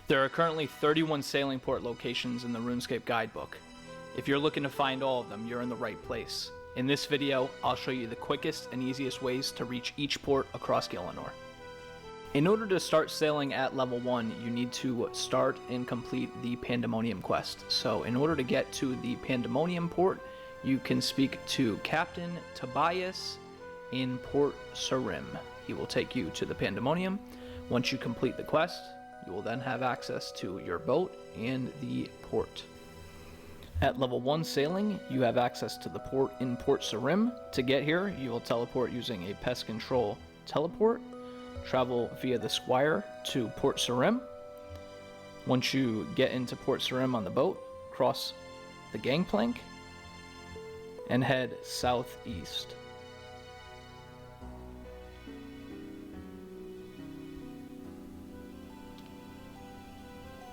There are currently 31 sailing port locations in the RuneScape guidebook. If you're looking to find all of them, you're in the right place. In this video, I'll show you the quickest and easiest ways to reach each port across Gielinor. In order to start sailing at level 1, you need to start and complete the Pandemonium quest. So in order to get to the Pandemonium port, you can speak to Captain Tobias in Port Sarim. He will take you to the Pandemonium. Once you complete the quest, you will then have access to your boat and the port. At level 1 sailing, you have access to the port in Port Sarim. To get here, you will teleport using a pest control teleport. Travel via the Squire to Port Sarim. Once you get into Port Sarim on the boat, cross the gangplank and head southeast.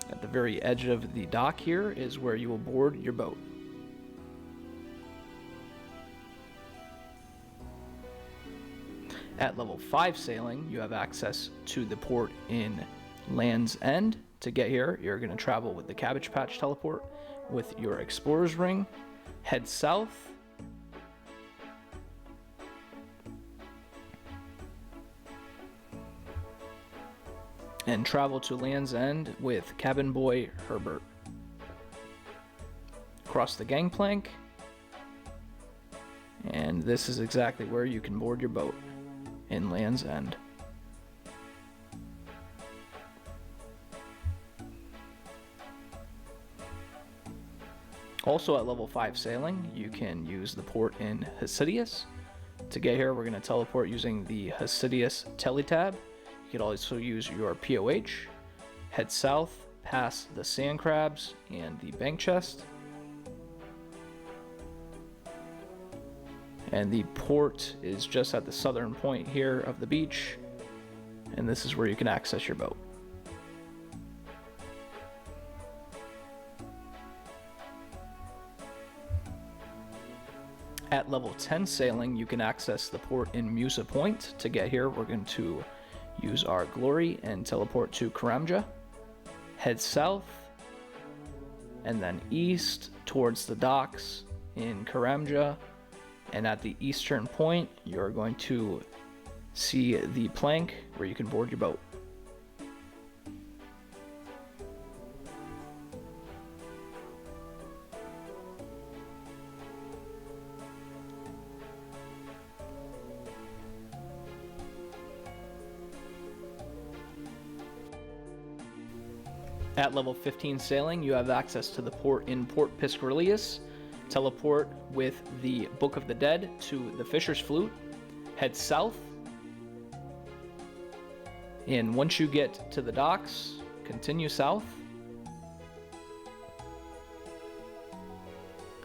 At the very edge of the dock here is where you will board your boat. At level 5 sailing, you have access to the port in Land's End. To get here, you're going to travel with the Cabbage Patch teleport with your Explorer's Ring, head south, and travel to Land's End with Cabin Boy Herbert. Cross the gangplank, and this is exactly where you can board your boat, in Land's End. Also at level 5 sailing, you can use the port in Hosidius. To get here, we're going to teleport using the Hosidius teletab. You could also use your POH, head south, past the sand crabs and the bank chest. And the port is just at the southern point here of the beach, and this is where you can access your boat. At level 10 sailing, you can access the port in Musa Point. To get here, we're going to use our glory and teleport to Karamja. Head south, and then east towards the docks in Karamja. And at the eastern point, you're going to see the plank where you can board your boat. At level 15 sailing, you have access to the port in Port Piscarillius. Teleport with the Book of the Dead to the Fisher's Flute. Head south. And once you get to the docks, continue south.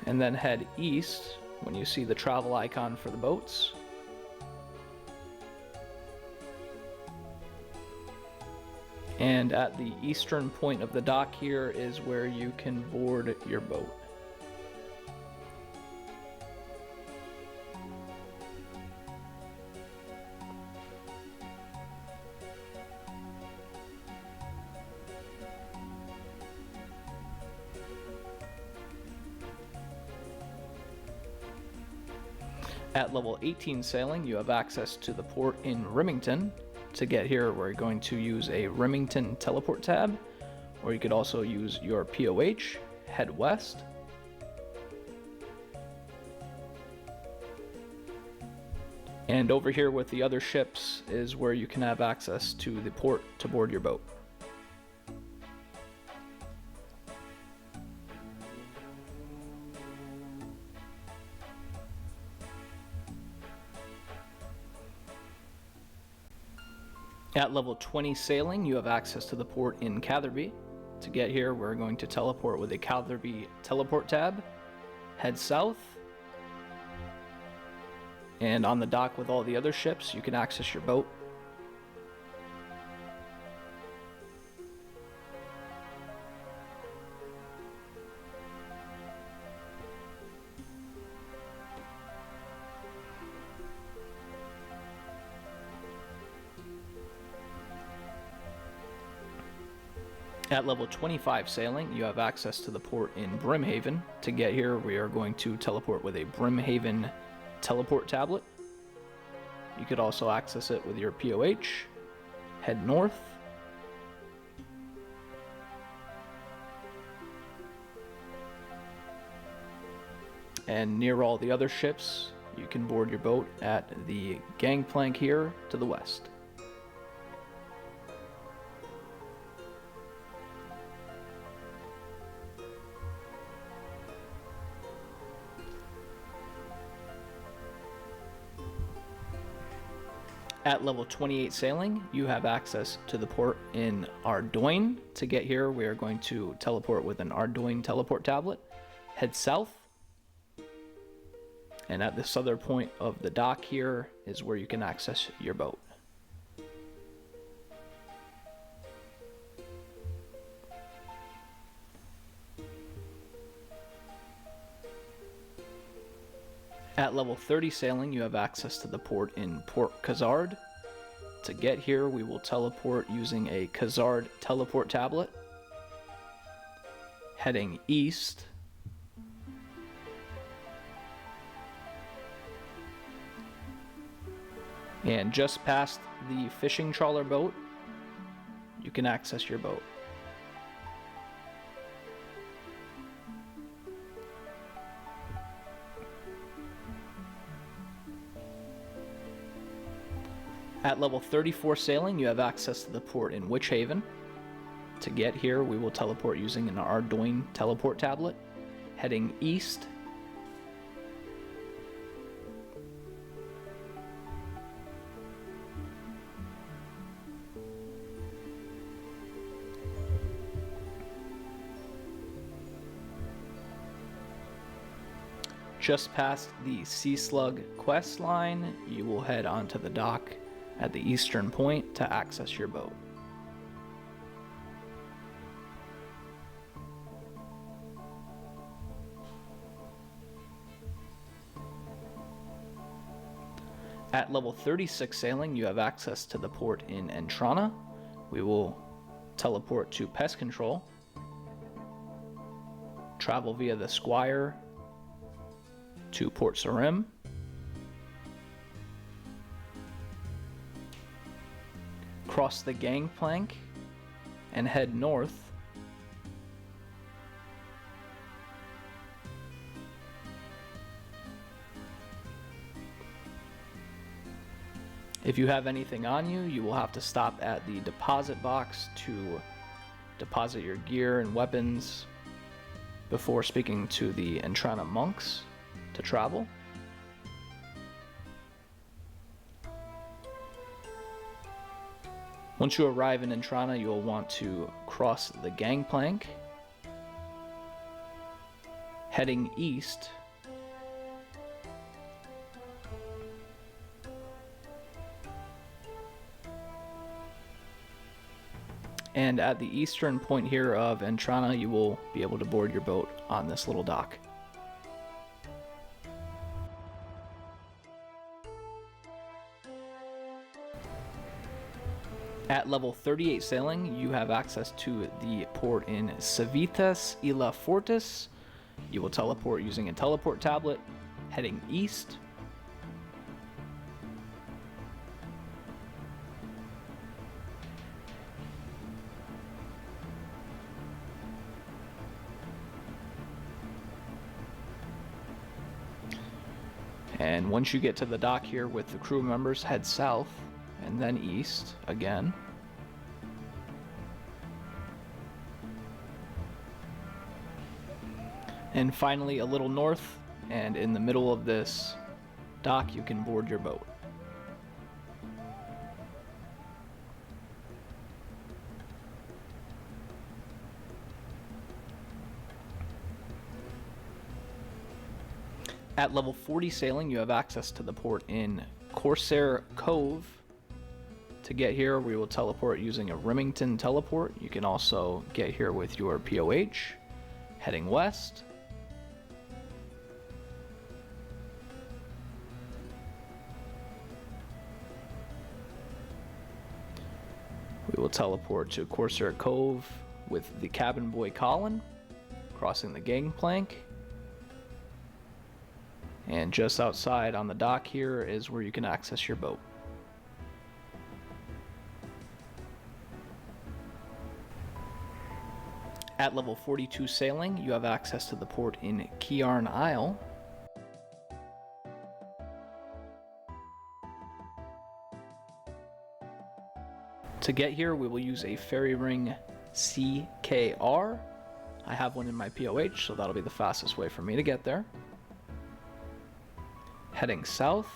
And then head east when you see the travel icon for the boats. And at the eastern point of the dock here is where you can board your boat. At level 18 sailing, you have access to the port in Rimmington. To get here, we're going to use a Rimmington teleport tab, or you could also use your POH, head west. And over here with the other ships is where you can have access to the port to board your boat. At level 20 sailing, you have access to the port in Catherby. To get here, we're going to teleport with a Catherby teleport tab. Head south. And on the dock with all the other ships, you can access your boat. At level 25 sailing, you have access to the port in Brimhaven. To get here, we are going to teleport with a Brimhaven teleport tablet. You could also access it with your POH. Head north. And near all the other ships, you can board your boat at the gangplank here to the west. At level 28 sailing, you have access to the port in Ardougne. To get here, we are going to teleport with an Ardougne teleport tablet. Head south. And at the southern point of the dock here is where you can access your boat. At level 30 sailing, you have access to the port in Port Khazard. To get here, we will teleport using a Khazard teleport tablet. Heading east. And just past the fishing trawler boat, you can access your boat. At level 34 sailing, you have access to the port in Witchaven. To get here, we will teleport using an Ardougne teleport tablet. Heading east. Just past the Sea Slug quest line, you will head onto the dock at the eastern point to access your boat. At level 36 sailing, you have access to the port in Entrana. We will teleport to pest control, travel via the Squire to Port Sarim, cross the gangplank and head north. If you have anything on you, you will have to stop at the deposit box to deposit your gear and weapons before speaking to the Entrana monks to travel. Once you arrive in Entrana, you will want to cross the gangplank, heading east. And at the eastern point here of Entrana, you will be able to board your boat on this little dock. At level 38 sailing, you have access to the port in Civitas Illa Fortis. You will teleport using a teleport tablet, heading east. And once you get to the dock here with the crew members, head south and then east again. And finally a little north, and in the middle of this dock you can board your boat. At level 40 sailing, you have access to the port in Corsair Cove. To get here, we will teleport using a Rimmington teleport. You can also get here with your POH, heading west. We will teleport to Corsair Cove with the cabin boy Colin, crossing the gangplank. And just outside on the dock here is where you can access your boat. At level 42 sailing, you have access to the port in Cairn Isle. To get here, we will use a ferry ring CKR. I have one in my POH, so that'll be the fastest way for me to get there. Heading south.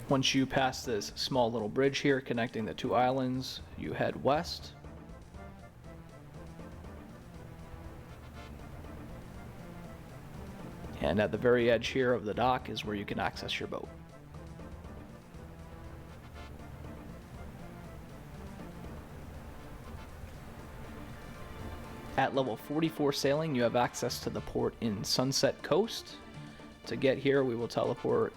Once you pass this small little bridge here connecting the two islands, you head west. And at the very edge here of the dock is where you can access your boat. At level 44 sailing, you have access to the port in Sunset Coast. To get here, we will teleport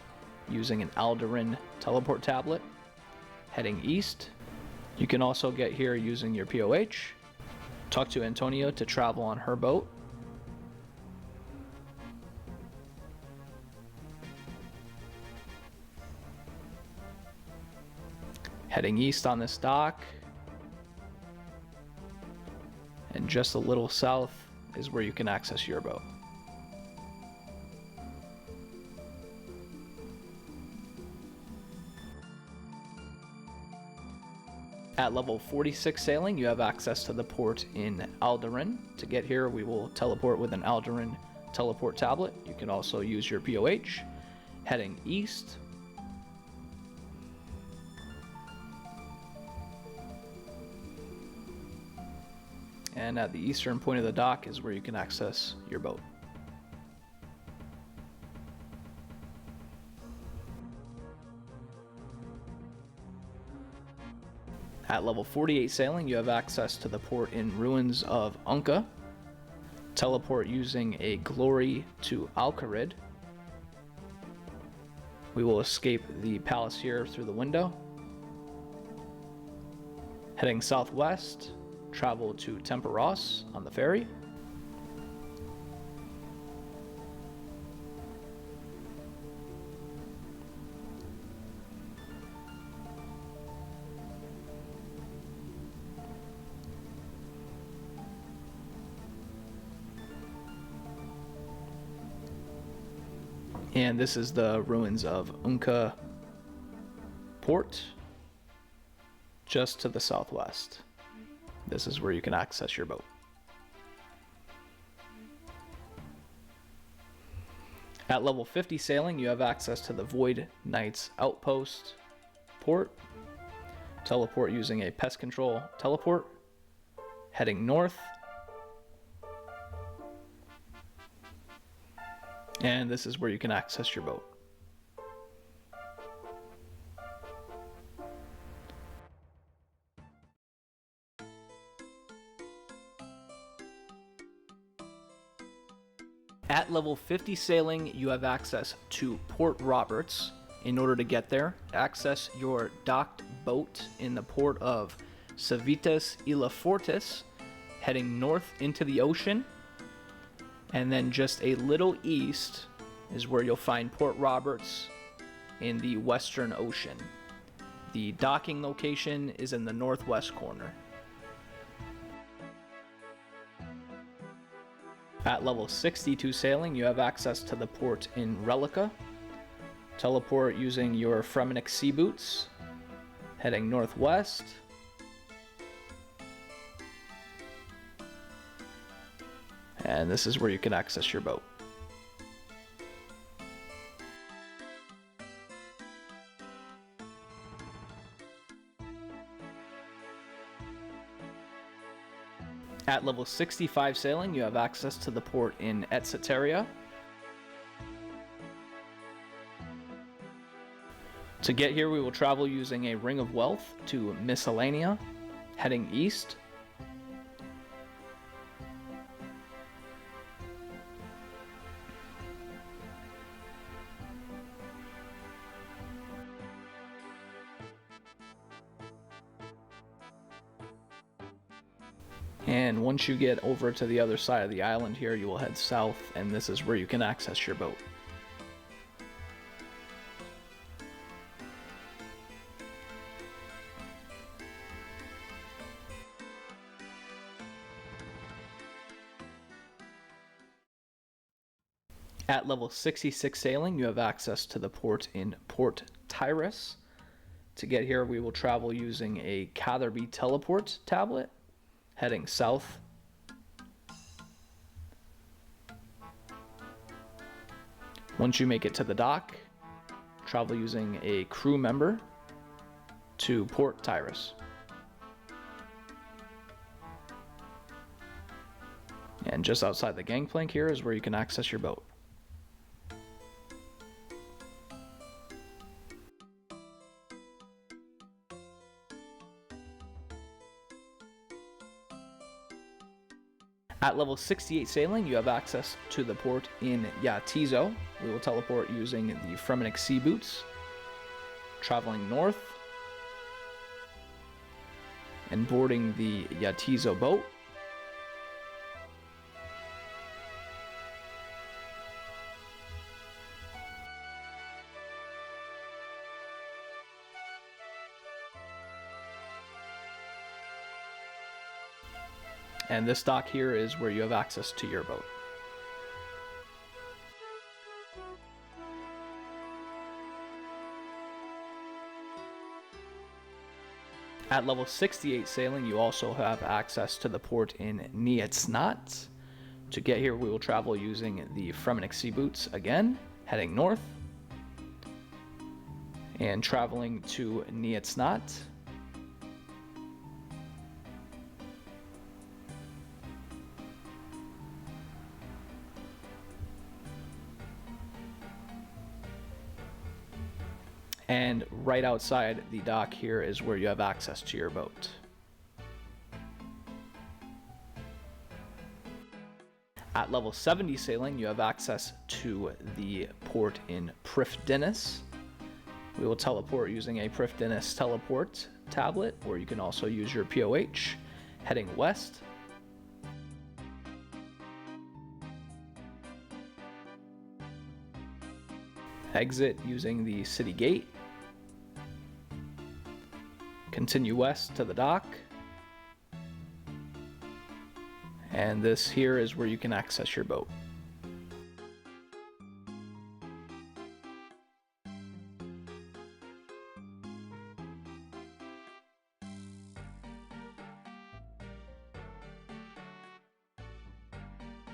using an Aldarin teleport tablet, heading east. You can also get here using your POH. Talk to Antonio to travel on her boat. Heading east on this dock. And just a little south is where you can access your boat. At level 46 sailing, you have access to the port in Aldarin. To get here, we will teleport with an Aldarin teleport tablet. You can also use your POH. Heading east. And at the eastern point of the dock is where you can access your boat. At level 48 sailing, you have access to the port in ruins of Unkah. Teleport using a glory to Alcarid. We will escape the palace here through the window. Heading southwest, travel to Temperos on the ferry. And this is the ruins of Unkah Port, just to the southwest. This is where you can access your boat. At level 50 sailing, you have access to the Void Knight's Outpost port. Teleport using a pest control teleport. Heading north. And this is where you can access your boat. At level 50 sailing, you have access to Port Roberts. In order to get there, access your docked boat in the port of Civitas Ila Fortis, heading north into the ocean. And then just a little east is where you'll find Port Roberts in the Western Ocean. The docking location is in the northwest corner. At level 62 sailing, you have access to the port in Rellekka. Teleport using your Fremenic sea boots, heading northwest. And this is where you can access your boat. At level 65 sailing, you have access to the port in Etceteria. To get here, we will travel using a Ring of Wealth to Miscellanea, heading east. And once you get over to the other side of the island here, you will head south, and this is where you can access your boat. At level 66 sailing, you have access to the port in Port Tyras. To get here, we will travel using a Catherby teleport tablet, heading south. Once you make it to the dock, travel using a crew member to Port Tyras. And just outside the gangplank here is where you can access your boat. At level 68 sailing, you have access to the port in Jatizso. We will teleport using the Fremennik sea boots, traveling north and boarding the Jatizso boat. And this dock here is where you have access to your boat. At level 68 sailing, you also have access to the port in Neitiznot. To get here, we will travel using the Fremennik sea boots again, heading north and traveling to Neitiznot. And right outside the dock here is where you have access to your boat. At level 70 sailing, you have access to the port in Prifddinas. We will teleport using a Prifddinas teleport tablet, or you can also use your POH, heading west. Exit using the city gate. Continue west to the dock. And this here is where you can access your boat.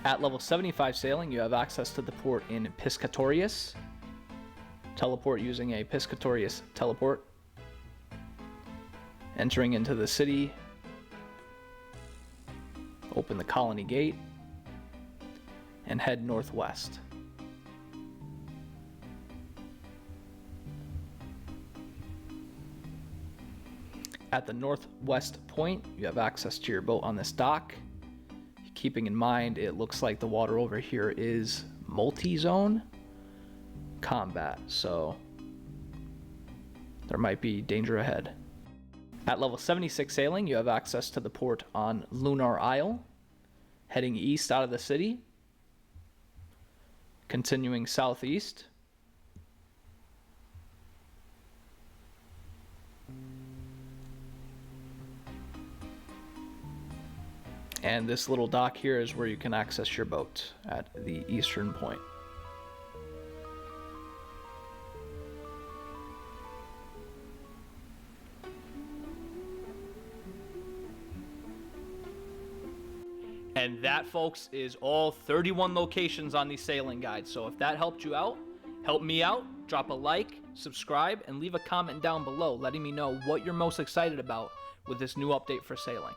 At level 75 sailing, you have access to the port in Piscatoris. Teleport using a Piscatoris teleport. Entering into the city. Open the colony gate. And head northwest. At the northwest point, you have access to your boat on this dock. Keeping in mind, it looks like the water over here is multi-zone combat, so there might be danger ahead. At level 76 sailing, you have access to the port on Lunar Isle, heading east out of the city, continuing southeast. And this little dock here is where you can access your boat at the eastern point. And that, folks, is all 31 locations on the sailing guide. So if that helped you out, help me out, drop a like, subscribe, and leave a comment down below letting me know what you're most excited about with this new update for sailing.